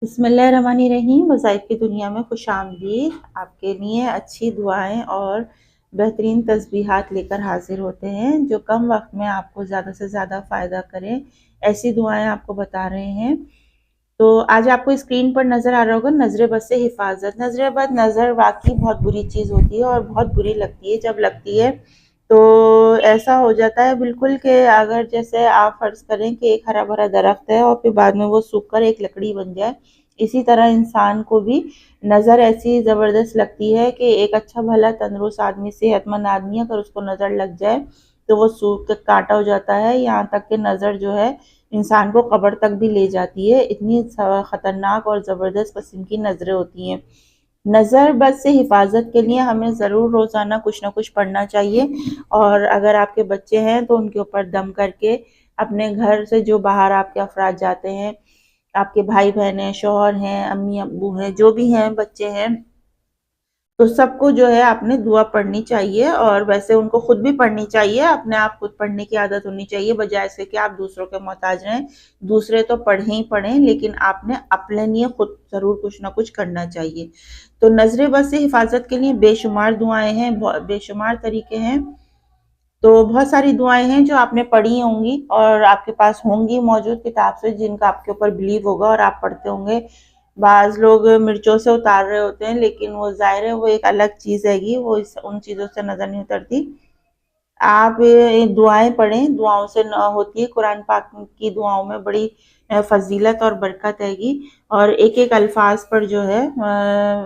बिस्मिल्लाहिर्रहमानिर्रहीम। वज़ाइफ की दुनिया में खुश आमदीद। आपके लिए अच्छी दुआएं और बेहतरीन तस्बीहात लेकर हाजिर होते हैं जो कम वक्त में आपको ज़्यादा से ज़्यादा फ़ायदा करें। ऐसी दुआएं आपको बता रहे हैं। तो आज आपको स्क्रीन पर नज़र आ रहा होगा नज़र बद से हिफाजत। नज़र बद नज़र वाकई बहुत बुरी चीज़ होती है और बहुत बुरी लगती है। जब लगती है तो ऐसा हो जाता है बिल्कुल कि अगर जैसे आप फर्ज करें कि एक हरा भरा दरख्त है और फिर बाद में वो सूख कर एक लकड़ी बन जाए, इसी तरह इंसान को भी नज़र ऐसी ज़बरदस्त लगती है कि एक अच्छा भला तंदुरुस्त आदमी, सेहतमंद आदमी, अगर उसको नज़र लग जाए तो वो सूख के कांटा हो जाता है। यहाँ तक कि नज़र जो है इंसान को कब्र तक भी ले जाती है। इतनी ख़तरनाक और ज़बरदस्त किस्म की नज़रें होती हैं। नज़र बद से हिफाजत के लिए हमें ज़रूर रोज़ाना कुछ ना कुछ पढ़ना चाहिए। और अगर आपके बच्चे हैं तो उनके ऊपर दम करके अपने घर से जो बाहर आपके अफराद जाते हैं, आपके भाई बहन हैं, शौहर हैं, अम्मी अब्बू हैं, जो भी हैं, बच्चे हैं, तो सबको जो है आपने दुआ पढ़नी चाहिए। और वैसे उनको खुद भी पढ़नी चाहिए। अपने आप खुद पढ़ने की आदत होनी चाहिए, बजाय से कि आप दूसरों के मोहताज रहें। दूसरे तो पढ़ें ही पढ़ें, लेकिन आपने अपने लिए खुद ज़रूर कुछ ना कुछ करना चाहिए। तो नज़र बद से हिफाजत के लिए बेशुमार दुआएं हैं, बेशुमार तरीके हैं। तो बहुत सारी दुआएं हैं जो आपने पढ़ी होंगी और आपके पास होंगी मौजूद किताब से, जिनका आपके ऊपर बिलीव होगा और आप पढ़ते होंगे। बाज़ लोग मिर्चों से उतार रहे होते हैं, लेकिन वो ज़ाहिर है वो एक अलग चीज़ हैगी, वो उन चीज़ों से नज़र नहीं उतरती। आप ये दुआएं पढ़ें, दुआओं से न होती है। कुरान पाक की दुआओं में बड़ी फजीलत और बरकत हैगी, और एक एक अल्फाज पर जो है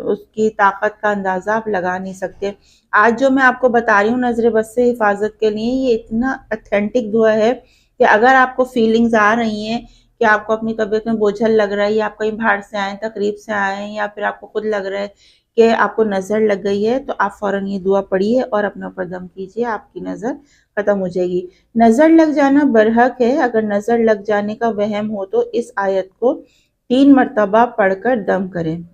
उसकी ताकत का अंदाज़ा आप लगा नहीं सकते। आज जो मैं आपको बता रही हूँ नज़र बद से हिफाजत के लिए, ये इतना ऑथेंटिक दुआ है कि अगर आपको फीलिंग्स आ रही हैं कि आपको अपनी तबीयत में बोझल लग रहा है, या आप कहीं बाहर से आए, तकरीब से आए, या फिर आपको खुद लग रहा है कि आपको नज़र लग गई है, तो आप फ़ौरन ये दुआ पढ़िए और अपने ऊपर दम कीजिए, आपकी नज़र ख़त्म हो जाएगी। नज़र लग जाना बरहक है। अगर नज़र लग जाने का वहम हो तो इस आयत को 3 मरतबा पढ़कर दम करें।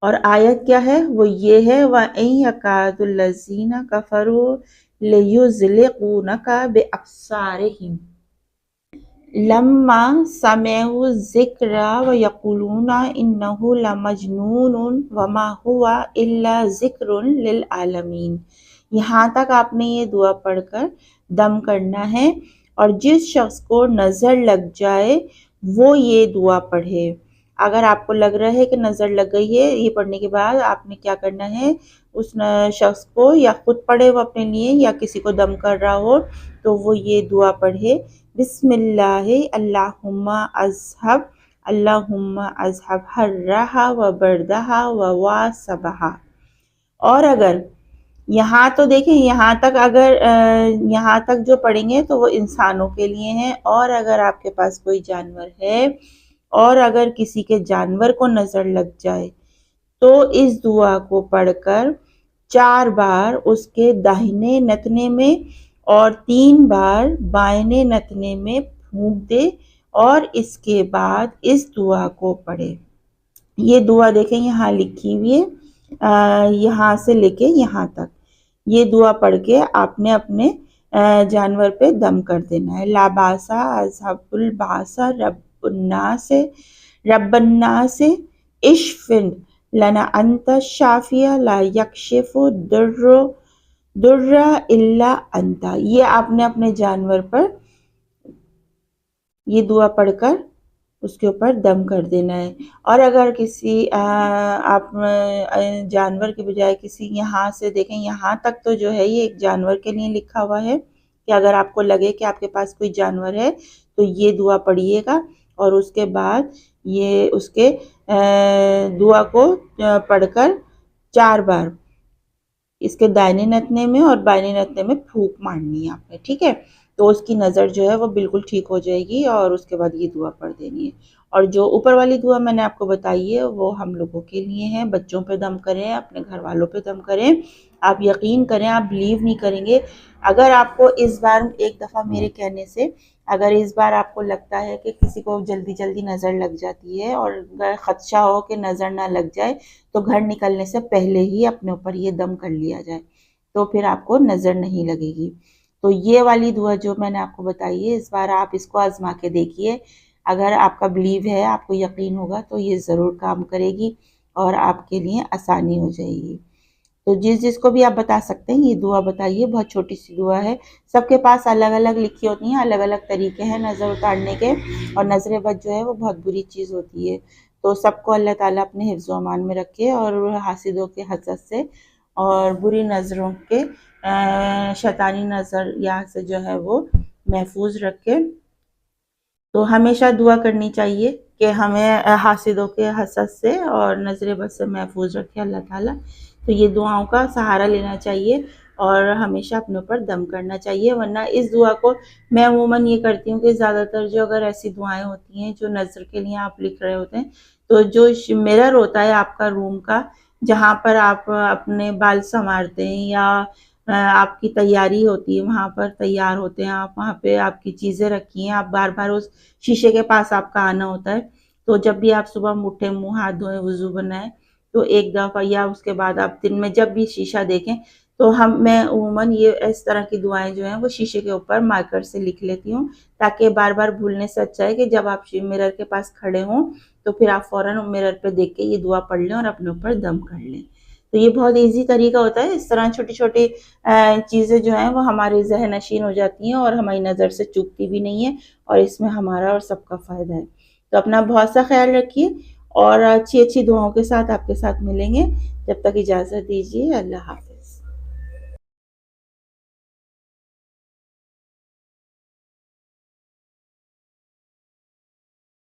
और आयत क्या है? वो ये है, वइन यकादुल्लज़ीना कफ़रू लियुज़लिक़ूनका बिअब्सारिहिम लम्मा समिअू ज़िक्रा व यक़ूलूना इन्नहु लमजनूनुन वमा हुवा इल्ला ज़िक्रुन लिल आलमीन। यहाँ तक आपने ये दुआ पढ़कर दम करना है। और जिस शख्स को नज़र लग जाए वो ये दुआ पढ़े। अगर आपको लग रहा है कि नज़र लग गई है, ये पढ़ने के बाद आपने क्या करना है, उस शख्स को या खुद पढ़े वो अपने लिए, या किसी को दम कर रहा हो तो वो ये दुआ पढ़े, बिस्मिल्लाहि अल्लाहुम्मा अज़हब हर्रहा व बर्दहा व वासबहा। और अगर यहाँ तो देखें, यहाँ तक अगर यहाँ तक जो पढ़ेंगे तो वो इंसानों के लिए है। और अगर आपके पास कोई जानवर है और अगर किसी के जानवर को नज़र लग जाए तो इस दुआ को पढ़कर 4 बार उसके दाहिने नथने में और 3 बार बाएं नथने में फूंक दे, और इसके बाद इस दुआ को पढ़े। ये दुआ देखें यहाँ लिखी हुई है, यहाँ से लेके यहाँ तक। ये दुआ पढ़ के आपने अपने जानवर पे दम कर देना है। लाबासा अज़हबुल बासा रब्बन्नास इश्फिन लना अंत शाफिया ला यक्शिफु दुर्रा इल्ला अंता। ये आपने अपने जानवर पर ये दुआ पढ़कर उसके ऊपर दम कर देना है। और अगर किसी आप जानवर के बजाय किसी, यहाँ से देखें, यहाँ तक तो जो है ये एक जानवर के लिए लिखा हुआ है कि अगर आपको लगे कि आपके पास कोई जानवर है तो ये दुआ पढ़िएगा। और उसके बाद ये उसके दुआ को पढ़कर 4 बार इसके दाहिने नथने में और बाएं नथने में फूंक मारनी है आपने, ठीक है। तो उसकी नज़र जो है वो बिल्कुल ठीक हो जाएगी, और उसके बाद ये दुआ पढ़ देनी है। और जो ऊपर वाली दुआ मैंने आपको बताई है वो हम लोगों के लिए है। बच्चों पे दम करें, अपने घर वालों पे दम करें। आप यकीन करें, आप बिलीव नहीं करेंगे। अगर आपको इस बार एक दफ़ा मेरे कहने से, अगर इस बार आपको लगता है कि किसी को जल्दी जल्दी नज़र लग जाती है और अगर ख़दशा हो कि नज़र ना लग जाए, तो घर निकलने से पहले ही अपने ऊपर ये दम कर लिया जाए, तो फिर आपको नज़र नहीं लगेगी। तो ये वाली दुआ जो मैंने आपको बताई है, इस बार आप इसको आजमा के देखिए। اگر آپ کا بلیو ہے، آپ کو یقین ہوگا تو یہ ضرور کام کرے گی اور آپ کے لیے آسانی ہو جائے گی۔ تو جس کو بھی آپ بتا سکتے ہیں یہ دعا بتائیے، بہت چھوٹی سی دعا ہے، سب کے پاس الگ الگ لکھی ہوتی ہیں، الگ الگ طریقے ہیں نظر اتارنے کے، اور نظر بد جو ہے وہ بہت بری چیز ہوتی ہے، تو سب کو اللہ تعالیٰ اپنے حفظ و امان میں رکھے اور حاسدوں کے حسد سے اور بری نظروں کے شیطانی نظر یا سے جو ہے وہ محفوظ رکھے۔ تو ہمیشہ دعا کرنی چاہیے کہ ہمیں حاسدوں کے حسد سے اور نظر بد سے محفوظ رکھے اللہ تعالیٰ۔ تو یہ دعاؤں کا سہارا لینا چاہیے اور ہمیشہ اپنے اوپر دم کرنا چاہیے، ورنہ اس دعا کو میں عموماً یہ کرتی ہوں کہ زیادہ تر جو اگر ایسی دعائیں ہوتی ہیں جو نظر کے لیے آپ لکھ رہے ہوتے ہیں، تو جو مرر ہوتا ہے آپ کا روم کا، جہاں پر آپ اپنے بال سنوارتے ہیں یا آپ کی تیاری ہوتی ہے، وہاں پر تیار ہوتے ہیں آپ، وہاں پہ آپ کی چیزیں رکھی ہیں، آپ بار بار اس شیشے کے پاس آپ کا آنا ہوتا ہے، تو جب بھی آپ صبح اٹھیں، منہ ہاتھ دھوئیں، وضو بنائیں، تو ایک دفعہ یا اس کے بعد آپ دن میں جب بھی شیشہ دیکھیں تو میں عموماً یہ اس طرح کی دعائیں جو ہیں وہ شیشے کے اوپر مارکر سے لکھ لیتی ہوں، تاکہ بار بار بھولنے سے اچھا ہے کہ جب آپ مرر کے پاس کھڑے ہوں تو پھر آپ فوراً مرر پہ دیکھ کے یہ دعا پڑھ لیں اور اپنے اوپر دم کر لیں۔ تو یہ بہت ایزی طریقہ ہوتا ہے، اس طرح چھوٹی چھوٹی چیزیں جو ہیں وہ ہمارے ذہن نشین ہو جاتی ہیں اور ہماری نظر سے چوکتی بھی نہیں ہے، اور اس میں ہمارا اور سب کا فائدہ ہے۔ تو اپنا بہت سا خیال رکھیے اور اچھی اچھی دعاؤں کے ساتھ آپ کے ساتھ ملیں گے، جب تک اجازت دیجیے، اللہ حافظ۔